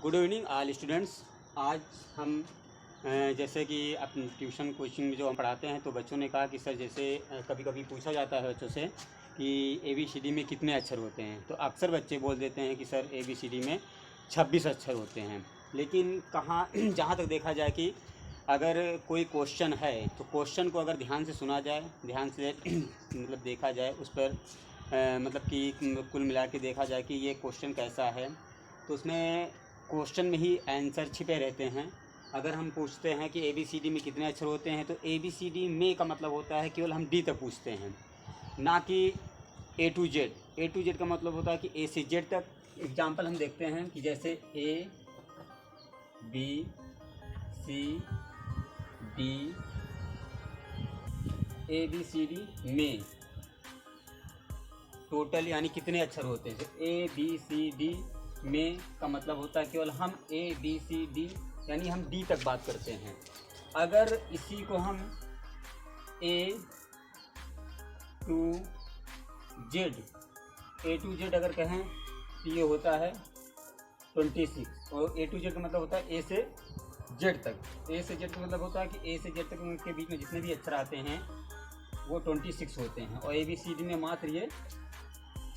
Good evening all students. आज हम जैसे कि अपनी ट्यूशन कोचिंग में जो हम पढ़ाते हैं तो बच्चों ने कहा कि सर जैसे कभी कभी पूछा जाता है बच्चों से कि ABCD में कितने अक्षर होते हैं, तो अक्सर बच्चे बोल देते हैं कि सर ABCD में 26 अक्षर होते हैं। लेकिन कहाँ जहाँ तक देखा जाए कि अगर कोई क्वेश्चन है तो क्वेश्चन को अगर ध्यान से सुना जाए, ध्यान से मतलब देखा जाए उस पर मतलब कि कुल मिला के देखा जाए कि ये क्वेश्चन कैसा है, तो उसमें क्वेश्चन में ही आंसर छिपे रहते हैं। अगर हम पूछते हैं कि ABCD में कितने अक्षर होते हैं, तो ABCD में का मतलब होता है केवल हम D तक पूछते हैं, ना कि A to Z। A to Z का मतलब होता है कि A से Z तक। एग्जाम्पल हम देखते हैं कि जैसे ABCD में टोटल यानी कितने अक्षर होते हैं। तो ABCD में का मतलब होता है केवल हम ABCD यानी हम D तक बात करते हैं। अगर इसी को हम A to Z अगर कहें तो ये होता है 26। और A to Z का मतलब होता है A से Z तक। A से Z का मतलब होता है कि A से Z तक के बीच में जितने भी अक्षर आते हैं वो 26 होते हैं, और ABCD में मात्र ये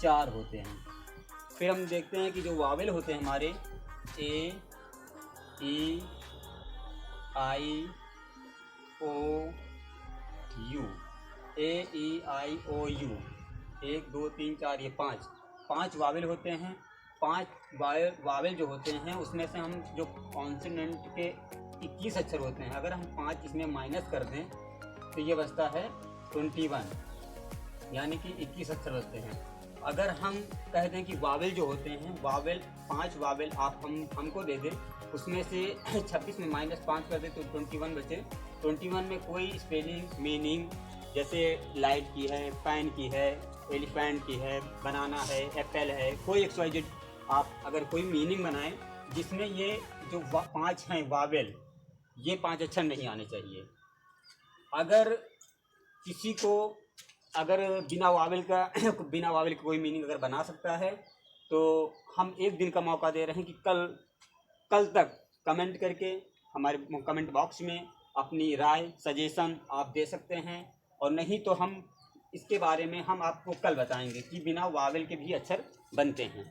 4 होते हैं। फिर हम देखते हैं कि जो वावेल होते हैं हमारे A, E, I, O, U, A, E, I, O, U, 1 2 3 4 ये 5 वावेल होते हैं। 5 वावेल जो होते हैं उसमें से हम जो कॉन्सोनेंट के 21 अक्षर होते हैं, अगर हम 5 इसमें माइनस कर दें तो ये बचता है 21, यानी कि 21 अक्षर बचते हैं। अगर हम कह दें कि वावेल जो होते हैं, वावेल 5 वावेल आप हमको दे दें, उसमें से 26 में -5 कर दे तो 21 बचे। 21 में कोई स्पेलिंग मीनिंग जैसे लाइट की है, फैन की है, एलिफेंट की है, बनाना है, एप्पल है, कोई XYZ आप अगर कोई मीनिंग बनाएं जिसमें ये जो 5 हैं वावेल, ये 5 अक्षर नहीं आने चाहिए। अगर किसी को अगर बिना वावेल का कोई मीनिंग अगर बना सकता है तो हम 1 दिन का मौका दे रहे हैं कि कल तक कमेंट करके हमारे कमेंट बॉक्स में अपनी राय सजेशन आप दे सकते हैं, और नहीं तो हम इसके बारे में हम आपको कल बताएंगे कि बिना वावेल के भी अक्षर बनते हैं।